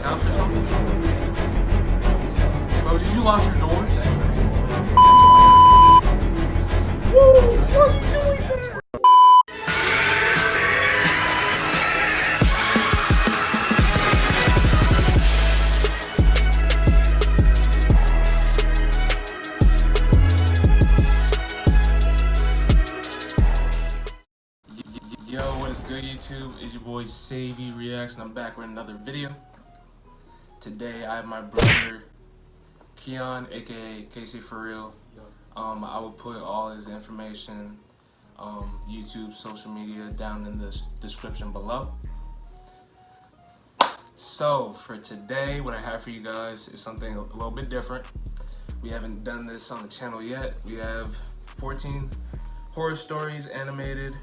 house or something? Bro, did you lock your doors? Whoa, what are you doing there? Yo, what is good, YouTube? It's your boy SavyReacts, and I'm back with another video. Today, I have my brother Keon, aka Casey For Real. I will put all his information, YouTube, social media, down in the description below. So for today, what I have for you guys is something a little bit different. We haven't done this on the channel yet. We have 14 horror stories animated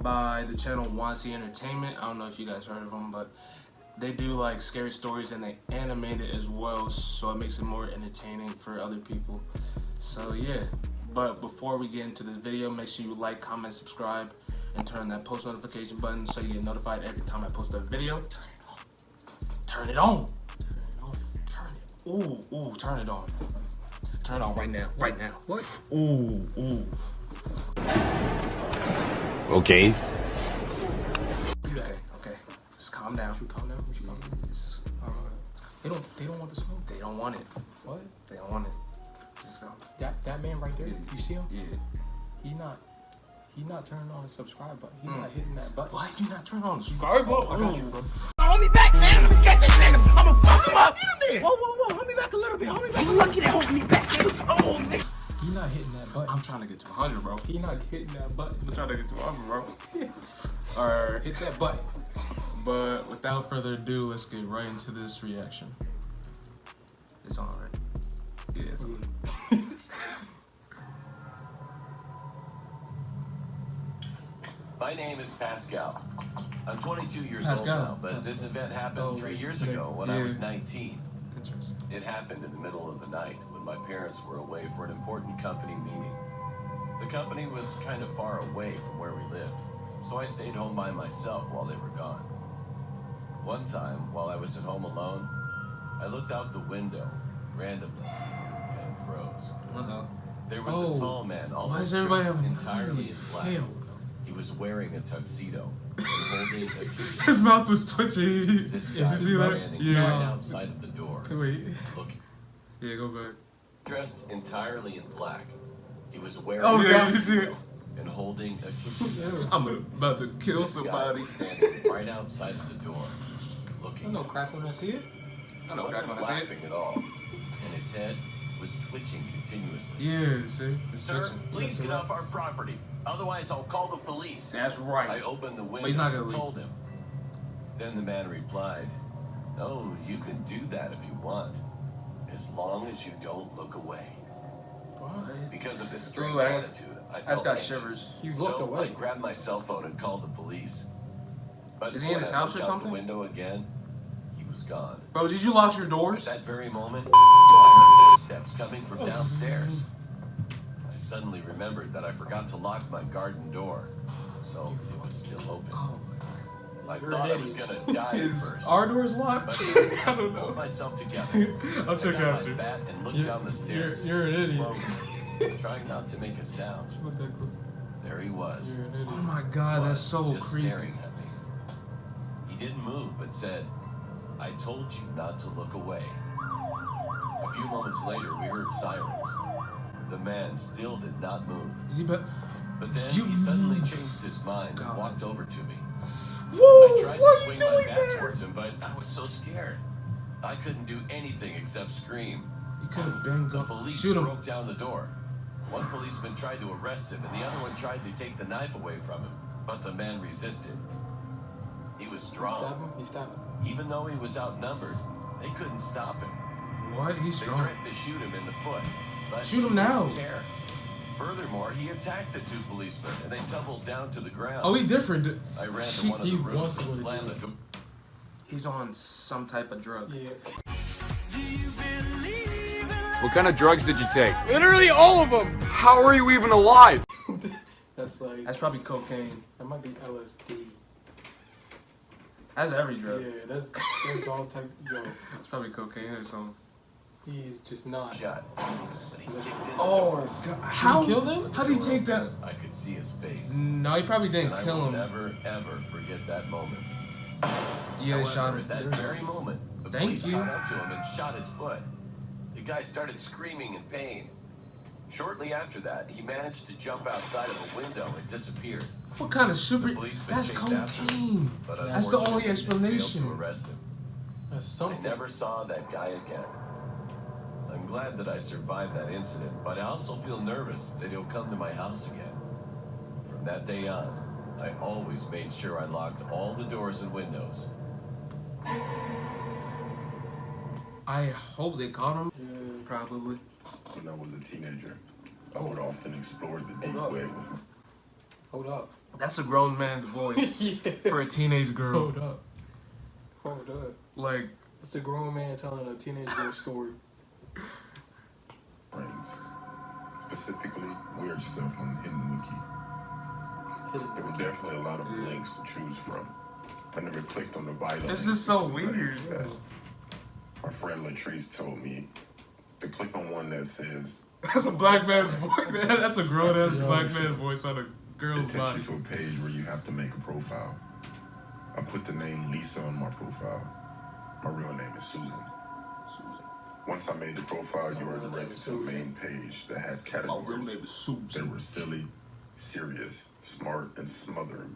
by the channel Wansi Entertainment. I don't know if you guys heard of them, but they do like scary stories and they animate it as well, so it makes it more entertaining for other people. So yeah, but before we get into this video, make sure you like, comment, subscribe, and turn on that post notification button so you get notified every time I post a video. Turn it on. Turn it on. Turn it on. Ooh, turn it on. Turn it on right now. Right now. What? Ooh. Okay. Okay. Just calm down. Calm down. They don't want the smoke. They don't want it. What? They don't want it. Just go. That man right there. You see him? Yeah. He not turning on the subscribe button. He not hitting that button. Why you not turning on the subscribe button? I got you, bro. Hold me back, man. Let me get this nigga. I'ma fuck him up. Whoa. Hold me back a little bit. Hold me back. You lucky they hold me back. Oh, nigga. He not hitting that button. I'm trying to get to 100, bro. He not hitting that button. I'm trying to get to 100, bro. Alright. Hit that button. But without further ado, let's get right into this reaction. It's on, right? Yeah, it's on. My name is Pascal. I'm 22 years old now, but this event happened 3 years ago when I was 19. Interesting. It happened in the middle of the night when my parents were away for an important company meeting. The company was kind of far away from where we lived, so I stayed home by myself while they were gone. One time, while I was at home alone, I looked out the window randomly and froze. There was a tall man, almost dressed entirely in black. He was wearing a tuxedo and holding a His mouth was twitchy. This guy was standing right outside of the door. Wait. Looking. Yeah, go back. Dressed entirely in black. He was wearing you see it. and holding a I'm about to kill This guy somebody. was standing right outside of the door, looking. I know crap when I see it. He wasn't laughing at all, and his head was twitching continuously. Yeah, see? Sir, please get off our property. Otherwise, I'll call the police. That's right. I opened the window he's not gonna and leave. told him. Then the man replied, "Oh, you can do that if you want, as long as you don't look away." What? Because of this strange Ooh, attitude, I just felt got anxious. shivers. You looked So away. I grabbed my cell phone and called the police. But Is he in his house or when I looked out something? the window again, he was gone. Bro, did you lock your At doors? that very moment, I heard footsteps coming from downstairs. I suddenly remembered that I forgot to lock my garden door, so it was still open. I thought I was gonna die at Is first. our doors locked? But I don't I pulled know. myself together. I'll check I got after. my bat and looked down the stairs. You're an idiot. Slowly, trying not to make a sound. There he was. You're an idiot. Oh my god, that's so just creepy. staring at me. He didn't move, but said, "I told you not to look away." A few moments later, we heard sirens. The man still did not move. Is he But then he suddenly changed his mind and walked over to me. I tried to swing my bat towards him, but I was so scared. I couldn't do anything except scream. You could have been The go. police Shoot him. broke down the door. One policeman tried to arrest him, and the other one tried to take the knife away from him, but the man resisted. He was strong. He stabbed him. Even though he was outnumbered, they couldn't stop him. What? He's They strong. threatened to shoot him in the foot, but Shoot him he now. didn't care. Furthermore, he attacked the two policemen, and they tumbled down to the ground. Oh, he different. I ran to one of the rooms and slammed the door. He's on some type of drug. Yeah. What kind of drugs did you take? Literally all of them. How are you even alive? That's like That's probably cocaine. that might be LSD. That's every drug. Yeah, that's all type. Yo, It's probably cocaine or something. he's just not. Shot. But he kicked in the Oh, door. God. How? kill him? How did he take that? I could see his face. No, he probably didn't And I kill will him. never, ever forget that moment. Yeah, they However, shot him. at that very moment, the Thank police you. caught up to him and shot his foot. The guy started screaming in pain. Shortly after that, he managed to jump outside of a window and disappeared. What kind of super? The policeman That's chased after him, cocaine. but That's the only unfortunately, they explanation. failed to arrest him. That's I something. never saw that guy again. I'm glad that I survived that incident, but I also feel nervous that he'll come to my house again. From that day on, I always made sure I locked all the doors and windows. I hope they caught him. Probably. When I was a teenager, I would often explore the deep Hold up. web with Hold up. That's a grown man's voice Yeah. for a teenage girl. Hold up. Hold up. Like, It's a grown man telling a teenage girl story. friends, specifically weird stuff on Hidden Wiki. There were definitely a lot of links to choose from. I never clicked on the vital. this is so links because I'm not weird. into that. My friend Latrice told me to click on one that says That's a black man's voice. That's a grown ass That's black yours. man's voice on a it girl's takes body. you to a page where you have to make a profile. I put the name Lisa on my profile. My real name is Susan. Once I made the profile, you are directed to a main page that has My real name categories. is Susan. They were silly, serious, smart, and smothering.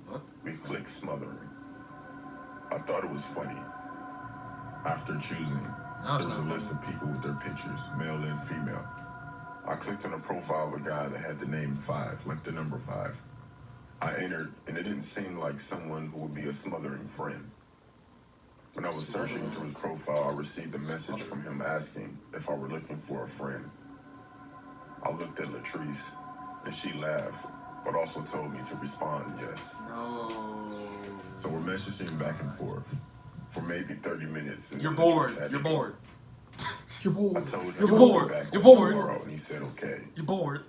What? We clicked smothering. I thought it was funny. After choosing, No, it's there was a not list of people with their pictures, male and female. I clicked on a profile of a guy that had the name 5, like the number 5. I entered, and it didn't seem like someone who would be a smothering friend. When I was searching through his profile, I received a message from him asking if I were looking for a friend. I looked at Latrice, and she laughed, but also told me to respond yes. No. So we're messaging back and forth for maybe 30 minutes. And You're then bored. Latrice had You're to go. bored. You're I bored. told him You're to bored. go back You're on bored. tomorrow, and he said okay. You're bored.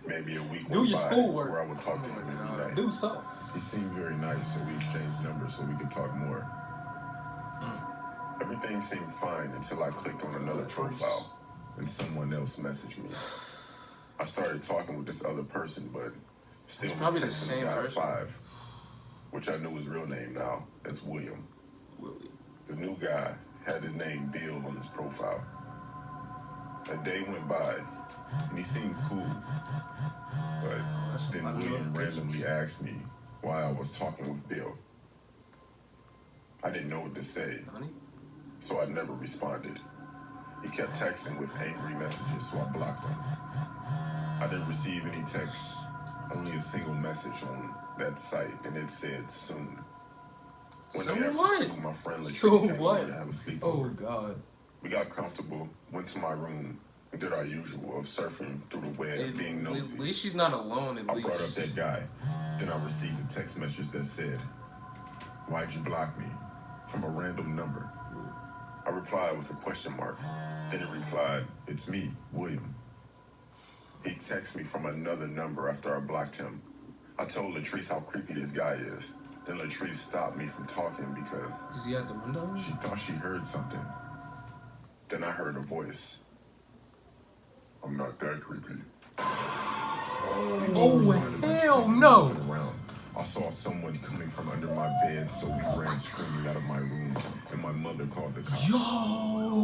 Maybe a week Do went your by schoolwork. where I would talk to him every night. Do something. He seemed very nice, so we exchanged numbers so we could talk more. Everything seemed fine until I clicked on another profile and someone else messaged me. I started talking with this other person, but still was probably the texting same the guy person. 5, which I knew his real name now as William. The new guy had his name Bill on his profile. A day went by, and he seemed cool. But then William randomly asked me why I was talking with Bill. I didn't know what to say, Honey? so I never responded. He kept texting with angry messages, so I blocked him. I didn't receive any texts, only a single message on that site, and it said soon. One day Soon after what? school, my friend Soon Latrice came what? over to have a Oh sleepover. God. We got comfortable, went to my room, and did our usual of surfing through the web, being At nosy. least she's not alone. At I brought up least. that guy. Then I received a text message that said, "Why'd you block me?" from a random number. I replied with a question mark. Then it replied, "It's me, William." He texted me from another number after I blocked him. I told Latrice how creepy this guy is. Then Latrice stopped me from talking because Is he at the window? she thought she heard something. Then I heard a voice. "I'm not that creepy." Oh, hell no. Looking around, I saw someone coming from under my bed, so we ran screaming out of my room, and my mother called the cops.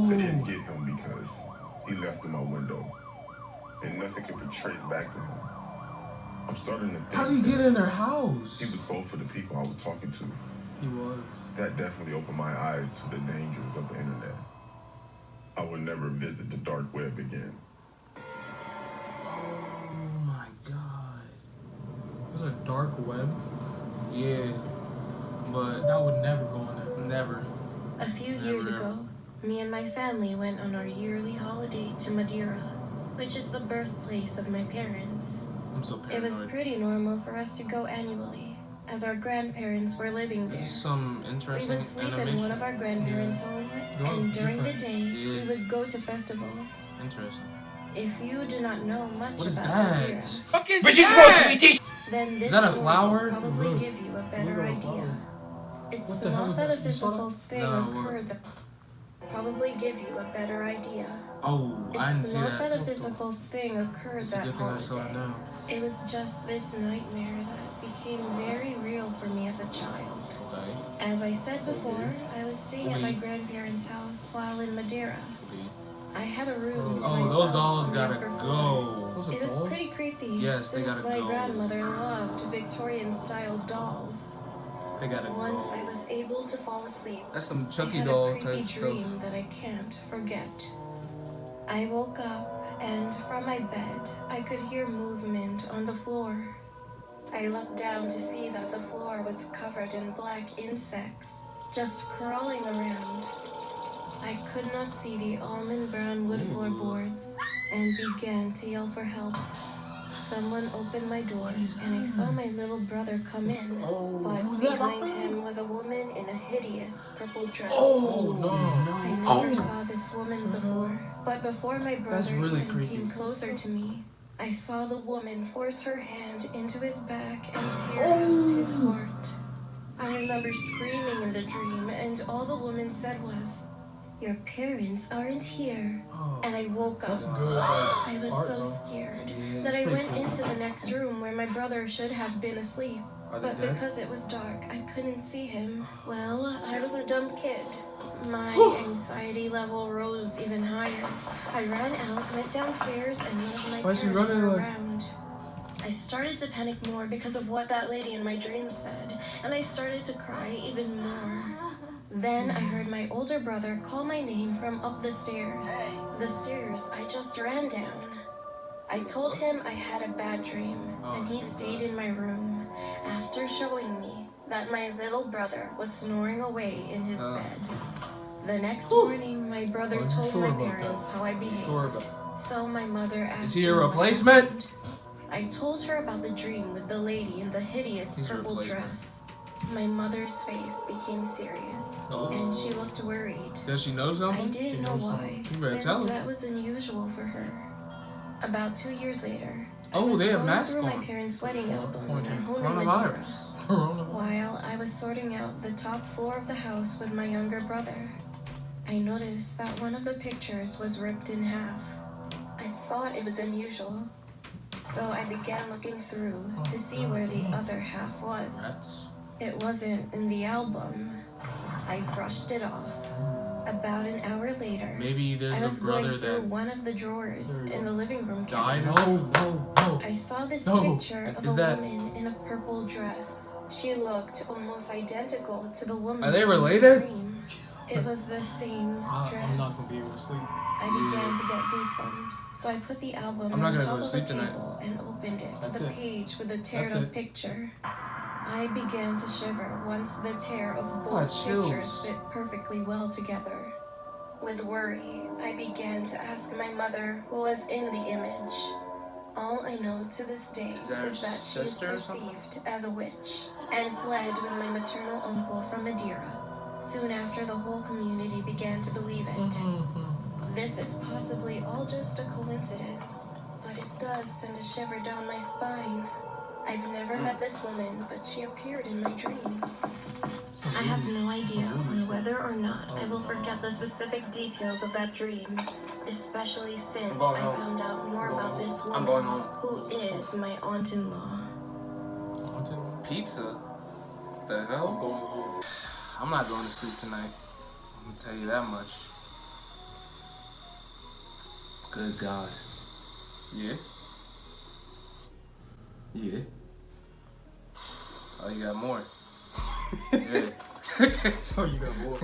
They didn't get him because he left through my window, and nothing could be traced back to him. I'm starting to think How did he get in her house? he was both of the people I was talking to. He was. That definitely opened my eyes to the dangers of the internet. I would never visit the dark web again. Oh my god. There's a dark web. Yeah, but That would never go on there. never. A few years ago, me and my family went on our yearly holiday to Madeira, which is the birthplace of my parents. I'm so It was paranoid. pretty normal for us to go annually, as our grandparents were living This is there. some We interesting would sleep in animation. one of our grandparents' home, Oh, and during the different. day, Yeah. we would go to festivals. Interesting. If you do not know much What is about that? Madeira, But she's supposed to be teaching. then this that a story flower? will probably It give you a looks better like a idea. flower. It's the hell not is that a that? You saw physical that? thing No, what? occurred that probably give you a better idea. Oh, I didn't It's see not that a that. physical thing occurred It's a that good thing I saw it holiday. now. It was just this nightmare that became very real for me as a child. Okay. As I said before, I was staying at my grandparents' house while in Madeira. I had a room to Oh, myself those dolls on the gotta upper floor. go. Those are It was dolls? pretty creepy Yes, they since gotta my go. grandmother loved Victorian-style dolls. They gotta Once I go. was able to fall asleep, That's some I Chucky had doll a creepy type stuff. dream that I can't forget. I woke up, and from my bed, I could hear movement on the floor. I looked down to see that the floor was covered in black insects, just crawling around. I could not see the almond brown wood floorboards, and began to yell for help. Someone opened my door, and I saw my little brother come in, but who's that, behind Papa? him was a woman in a hideous purple dress. Oh no. I never saw this woman before, but before my brother really even creepy. came closer to me, I saw the woman force her hand into his back and tear out his heart. I remember screaming in the dream, and all the woman said was, "Your parents aren't here." And I woke up. That's good. I was so scared that I went into the next room where my brother should have been asleep. Are they But dead? because it was dark, I couldn't see him. Well, I was a dumb kid. My anxiety level rose even higher. I ran out, went downstairs, and none of my Why's she parents running were like- around. I started to panic more because of what that lady in my dream said, and I started to cry even more. Then I heard my older brother call my name from up the stairs. The stairs I just ran down. I told him I had a bad dream, and he stayed in my room after showing me that my little brother was snoring away in his bed. The next morning, my brother told sure my about parents that? how I behaved. Sure about So my mother asked Is he a me what replacement? happened. I told her about the dream with the lady in the hideous He's a purple replacement. dress. My mother's face became serious, and she looked worried. Does she know something? I didn't know why, You better since tell her. that was unusual for her. About 2 years later, Oh, I was they have going masks through my on. parents' wedding album in our home in Madeira. Coronavirus. While I was sorting out the top floor of the house with my younger brother, I noticed that one of the pictures was ripped in half. I thought it was unusual, so I began looking through to see where the other half was. It wasn't in the album. I brushed it off. About an hour later, Maybe I there's was a brother going through that one of the drawers in the living room died cabinet. or something. No. I saw this No. picture of Is a that- woman in a purple dress. She looked almost identical to the woman Are they in the related? dream. It was the same I'm not gonna dress. be able to sleep. I began to get goosebumps, so I put the album I'm not on gonna top go to of the sleep tonight. table and opened it to That's the it. page with the That's teared-up it. picture. I began to shiver once the tear of both chills. pictures fit perfectly well together. With worry, I began to ask my mother who was in the image. All I know to this day Is that her is that she is sister or something? perceived as a witch and fled with my maternal uncle from Madeira. Soon after, the whole community began to believe it. This is possibly all just a coincidence, but it does send a shiver down my spine. I've never met this woman, but she appeared in my dreams. I have no idea on whether or not I will forget the specific details of that dream, especially since going I home. found out more about this I'm going woman, home. who is my aunt-in-law. Pizza? The I'm hell? going home. I'm not going to sleep tonight. I'm gonna tell you that much. Good God. Yeah? Yeah. Oh, you got more. Yeah. Oh, you got more.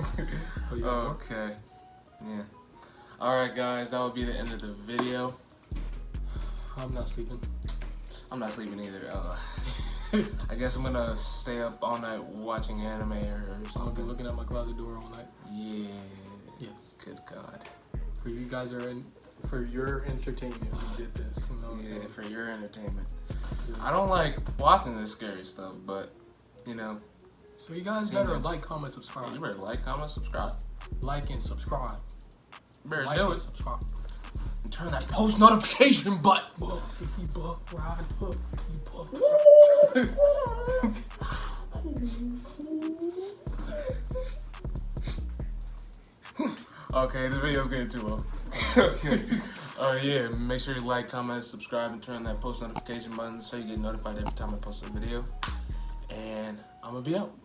Oh, you got more. Okay. Yeah. Alright, guys, that will be the end of the video. I'm not sleeping. I'm not sleeping either. I guess I'm gonna stay up all night watching anime or I'll be something. looking at my closet door all night. Yeah. Yes. Good God. For you guys for your entertainment, we did this. You know what I'm Yeah, saying? for your entertainment. Yeah. I don't like watching this scary stuff, but you know, So you guys See better you. like, comment, subscribe. you better like, comment, subscribe. Like and subscribe. You better Like do and it. subscribe. And turn that post notification button. Buff, if you buff, ride, buff, if you buff. Okay, this video's getting too long. Yeah, make sure you like, comment, subscribe, and turn that post notification button so you get notified every time I post a video. And I'm gonna be out.